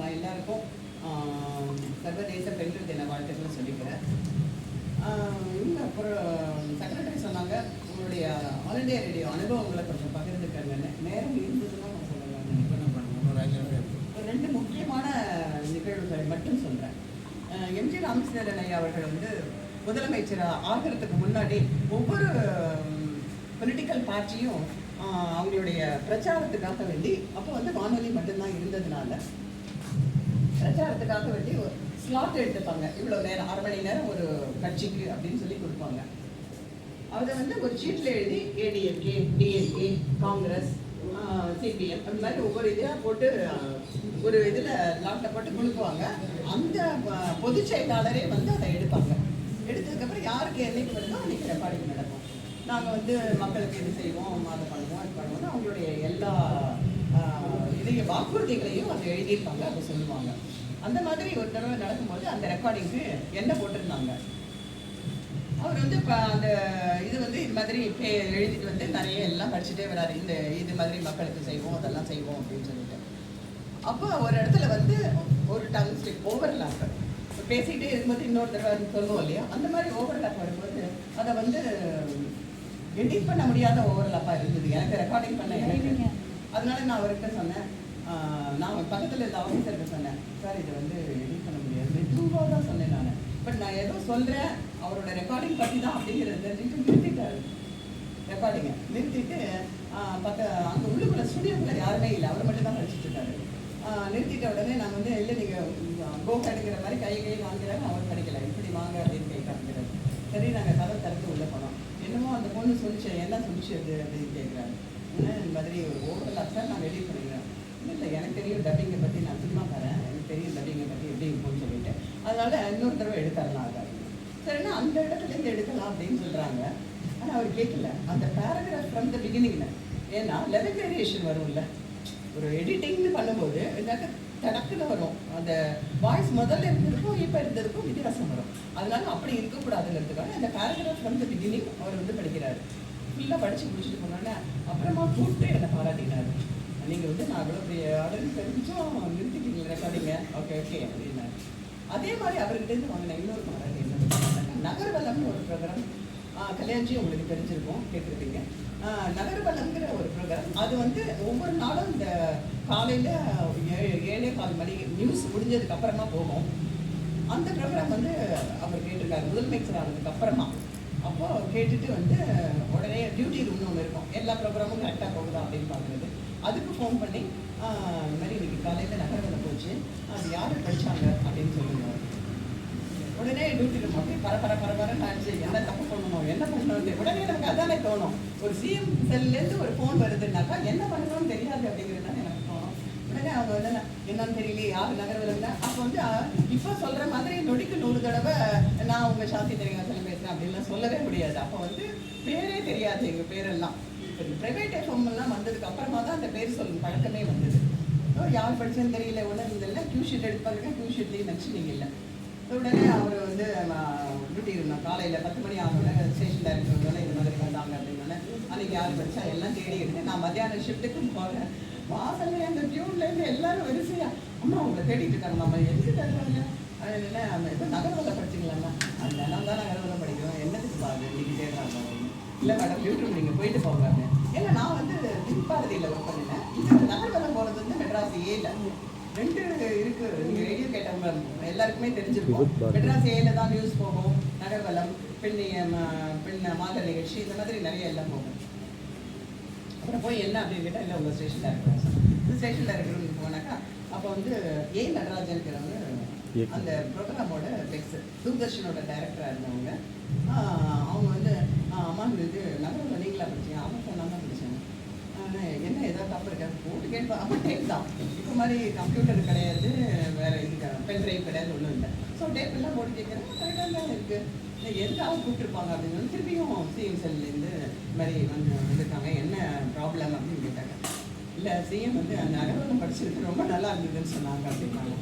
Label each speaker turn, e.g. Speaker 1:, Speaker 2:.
Speaker 1: நம்ம எல்லாருக்கும் சர்வதேச பெண்கள் தின வாழ்த்துக்களை சொல்லிக்கிறேன். இவங்க அப்புறம் செக்ரட்டரி சொன்னாங்க, உங்களுடைய ஆல் இண்டியா ரேடியோ அனுபவங்களை கொஞ்சம் பகிர்ந்துக்கங்கன்னு. நேரம் இருந்ததுன்னா நான் சொல்லலாம். ஒரு 2 முக்கியமான நிகழ்வுகள் மட்டும் சொல்கிறேன். எம்ஜி ராமச்சந்திரன் ஐயா அவர்கள் வந்து முதலமைச்சராக ஆகிறதுக்கு முன்னாடி ஒவ்வொரு பொலிட்டிக்கல் பார்ட்டியும் அவங்களுடைய பிரச்சாரத்துக்காக வேண்டி, அப்போ வந்து வானொலி மட்டும்தான் இருந்ததுனால பிரச்சாரத்துக்காக வேண்டி ஒரு ஸ்லாட் எடுத்துப்பாங்க. இவ்வளோ நேரம் 1/2 மணி நேரம் ஒரு கட்சிக்கு அப்படின்னு சொல்லி கொடுப்பாங்க. அதை வந்து ஒரு சீட்டில் எழுதி ஏடிஎம்கே, டிஎம்கே, காங்கிரஸ், சிபிஎம் அந்த மாதிரி ஒவ்வொரு இதாக போட்டு ஒரு இதில் லாட்டில் போட்டு கொடுக்குவாங்க. அந்த பொதுச் செயலாளரே வந்து அதை எடுப்பாங்க. எடுத்ததுக்கப்புறம் யாருக்கு என்னைக்கு வருதோ அன்றைக்கி ரெக்கார்டிங் நடக்கும். நாங்கள் வந்து மக்களுக்கு இது செய்வோம், அதை பண்ணுவோம், இது பண்ணுவோம்னு அவங்களுடைய எல்லா இதைய வாக்குறுதிகளையும் அதை எழுதியிருப்பாங்க, அதை சொல்லுவாங்க. அந்த மாதிரி ஒரு தடவை நடக்கும்போது அந்த ரெக்கார்டிங்க்கு என்ன போட்டிருந்தாங்க, அவர் வந்து இப்போ அந்த இது வந்து இது மாதிரி எழுதிட்டு வந்து நிறைய எல்லாம் படிச்சுட்டே வராரு. இந்த இது மாதிரி மக்களுக்கு செய்வோம், அதெல்லாம் செய்வோம் அப்படின்னு சொல்லிட்டு. அப்போ ஒரு இடத்துல வந்து ஒரு டங் ஸ்லிப் ஓவர்லாப் பேசிக்கிட்டே இருக்கும்போது இன்னொரு தடவை சொல்லுவோம் இல்லையா, அந்த மாதிரி ஓவர்லாப் வரும்போது அதை வந்து எடிட் பண்ண முடியாத ஓவர்லாப்பாக இருந்தது எனக்கு, ரெக்கார்டிங் பண்ண எனக்கு. அதனால நான் அவர்கிட்ட சொன்னேன், நான் பக்கத்தில் இருந்த ஆஃபீஸர்கிட்ட சொன்னேன், சார் இதை வந்து எடிட் பண்ண முடியாது, மெதுவாக தான் சொன்னேன் நான். பட் நான் ஏதோ சொல்கிறேன் அவரோட ரெக்கார்டிங் பற்றி தான் அப்படிங்கிறது தெரிஞ்சுட்டு நிறுத்திட்டாரு. ரெக்கார்டிங்கை நிறுத்திட்டு அங்கே உள்ளுக்குள்ள ஸ்டுடியோக்குள்ள யாருமே இல்லை, அவர் மட்டும் தான் படிச்சுட்டு இருக்காரு. நிறுத்திட்ட உடனே நான் வந்து இல்லை நீங்கள் கோ கிடைக்கிற மாதிரி கை வாங்கிறாங்க, அவர் படிக்கலை, இப்படி வாங்க அப்படின்னு கை காமிக்கிறாரு. சரி, நாங்கள் கதை திறந்து உள்ளே போனோம். என்னமோ அந்த பொண்ணு சொல்லிச்சு, என்ன சொல்லிச்சு அது அப்படின்னு கேட்குறாரு. இந்த மாதிரி ஒரு ஓவர்லாப் சார் நான் எடிட் பண்ணிக்கிறேன். இல்லை எனக்கு தெரியும் டப்பிங்கை பற்றி, நான் சும்மா தரேன், எனக்கு தெரியும் டப்பிங்கை பற்றி எப்படி இருக்கும்னு சொல்லிட்டு, அதனால இன்னொரு தடவை எடுத்துடலாம் அதான். சரின்னா அந்த இடத்துலேருந்து எடுக்கலாம் அப்படின்னு சொல்கிறாங்க. ஆனால் அவர் கேட்கல அந்த பேராகிராஃப் ஃப்ரம் த பிகினிங்ல. ஏன்னா லெவல் வேரியேஷன் வரும்ல, ஒரு எடிட்டிங்னு பண்ணும்போது இதாக்க தடக்குன்னு வரும். அந்த வாய்ஸ் முதல்ல இருந்ததுக்கும் இப்போ இருந்ததுக்கும் வித்தியாசம் வரும். அதனால அப்படி இருக்கக்கூடாதுங்கிறதுக்காக அந்த பேராகிராஃப் ஃப்ரம் த பிகினிங் அவர் வந்து படிக்கிறாரு. ஃபுல்லாக படித்து முடிச்சுட்டு போனோன்னே அப்புறமா கூப்பிட்டு என்னை பாராட்டினார். நீங்கள் வந்து நான் அவ்வளோ பெரிய ஆர்டர் தெரிஞ்சும் நிறுத்திட்டீங்க ரெக்கார்டிங்க, ஓகே ஓகே அப்படின்னாரு. அதே மாதிரி அவர்கிட்டேருந்து வாங்கின இன்னொரு பாராட்டி என்ன, நகர்வலம்னு ஒரு ப்ரோக்ராம், கல்யாண்ஜி உங்களுக்கு தெரிஞ்சிருக்கும், கேட்டிருப்பீங்க. நகர்வலம்ங்கிற ஒரு ப்ரோக்ராம், அது வந்து ஒவ்வொரு நாளும் இந்த காலையில் 7:15 மணி நியூஸ் முடிஞ்சதுக்கு அப்புறமா போகும். அந்த ப்ரோக்ராம் வந்து அவர் கேட்டிருக்காரு முதலமைச்சர் ஆனதுக்கு அப்புறமா. அப்போது கேட்டுட்டு வந்து உடனே டியூட்டி ரூம்னு ஒன்று இருக்கும், எல்லா ப்ரோக்ராமும் கரெக்டாக போகுதா அப்படின்னு பார்க்குறது. அதுக்கு ஃபோன் பண்ணி இந்த மாதிரி இன்னைக்கு காலையில் நகர்வலம் போச்சு, அது யார் படித்தாங்க அப்படின்னு சொல்லுவாங்க. உடனே டியூட்டி ரூம் அப்படி பரபரன்னு ஆச்சு, என்ன தப்பு பண்ணணும், என்ன பண்ணணும், உடனே நமக்கு அதானே தோணும். ஒரு சிஎம் செல்லேருந்து ஒரு ஃபோன் வருதுன்னாக்கா என்ன பண்ணணும்னு தெரியாது அப்படிங்கிறது தான் எனக்கு தோணும். உடனே அவங்க வந்து என்னன்னு தெரியல யார் நகர்வலம்னா, அப்போ வந்து இப்போ சொல்கிற மாதிரி நொடிக்கு 100 தடவை நான் உங்கள் சாந்தி தெரியாமல் பேசுகிறேன் அப்படின்லாம் சொல்லவே முடியாது. அப்போ வந்து பேரே தெரியாது, எங்கள் பேரெல்லாம். இப்போ ப்ரைவேட் எஃப்எம்லாம் வந்ததுக்கு அப்புறமா தான் அந்த பேர் சொல்லும் பழக்கமே வந்தது. யார் படிச்சதுன்னு தெரியல, உடனே இதெல்லாம் க்யூ ஷீட் எடுப்பாங்க, க்யூ ஷீட்லேயும் நினச்சிட்டீங்க இல்லை. உடனே அவர் வந்து டியூட்டி இருந்தால் காலையில் 10 மணி ஆகணும்னா ஸ்டேஷன் டைரக்டர் வந்தோடனே இந்த மாதிரி வந்தாங்க அப்படின்னோடனே அன்றைக்கி யார் படித்தா எல்லாம் தேடி எடுத்து நான் மத்தியானம் ஷிஃப்ட்டுக்கும் போகிறேன். வாசல்ல அந்த டியூன்லேருந்து எல்லாரும் வரிசையாக அம்மா அவங்களை தேடிட்டு இருக்காங்க, நம்ம எதுக்கு தருவாங்க என்ன இப்போ நகர்வலம் படிச்சிங்களாம்மா, அந்த நான் தான் நகர்வலம் படிக்கிறோம், என்னதுக்கு பாருங்க இன்றைக்கி தேடுறாங்க. இல்லை மேடம் டியூட்டி நீங்கள் போயிட்டு போங்க அப்படின்னு. ஏன்னா நான் வந்து திருப்பாரதியில் ஒர்க் பண்ணினேன். இது நகர்வலம் போகிறது வந்து மெட்ராஸ் ஏல 2 இருக்குது. நீங்கள் ரேடியோ கேட்டவங்க எல்லாருக்குமே தெரிஞ்சிருக்கும். மெட்ராஸ் ஏல தான் நியூஸ் போகும், நகர்வலம், பெண் மாத நிகழ்ச்சி, இந்த மாதிரி நிறைய எல்லாம் போகும். அப்புறம் போய் என்ன அப்படின்னு கேட்டால் இல்லை உங்கள் ஸ்டேஷன் டைரக்டர், இந்த ஸ்டேஷன் டைரக்டர் போனாக்கா அப்போ வந்து ஏ நடராஜன்கிறவங்க அந்த ப்ரோக்ராமோட பெக்ஸ் தூர்தர்ஷனோட டைரக்டராக இருந்தவங்க. அவங்க வந்து அம்மா இது நகரில் நீங்களா படிச்சீங்க, அவங்க சொன்னாங்க படித்தாங்க. என்ன ஏதாவது தப்பு இருக்காது போட்டு கேட்பேன். அப்போ டேப் தான், இப்போ மாதிரி கம்ப்யூட்டர் கிடையாது, வேறு இது பென் ட்ரைவ் கிடையாது, ஒன்றும் இல்லை. ஸோ டேப் எல்லாம் போட்டு கேட்குறேன், கரெக்டாக தான் இருக்குது. எதுக்காக கூப்பிட்டுருப்பாங்க அப்படின்னு திருப்பியும் சிஎம் செல்லேருந்து இது மாதிரி வந்துருக்காங்க, என்ன ப்ராப்ளம் அப்படின்னு கேட்டாங்க. இல்லை சிஎம் வந்து அந்த நகர்வலம் படிச்சிருக்கு ரொம்ப நல்லா இருந்ததுன்னு சொன்னாங்க அப்படின்னாங்க.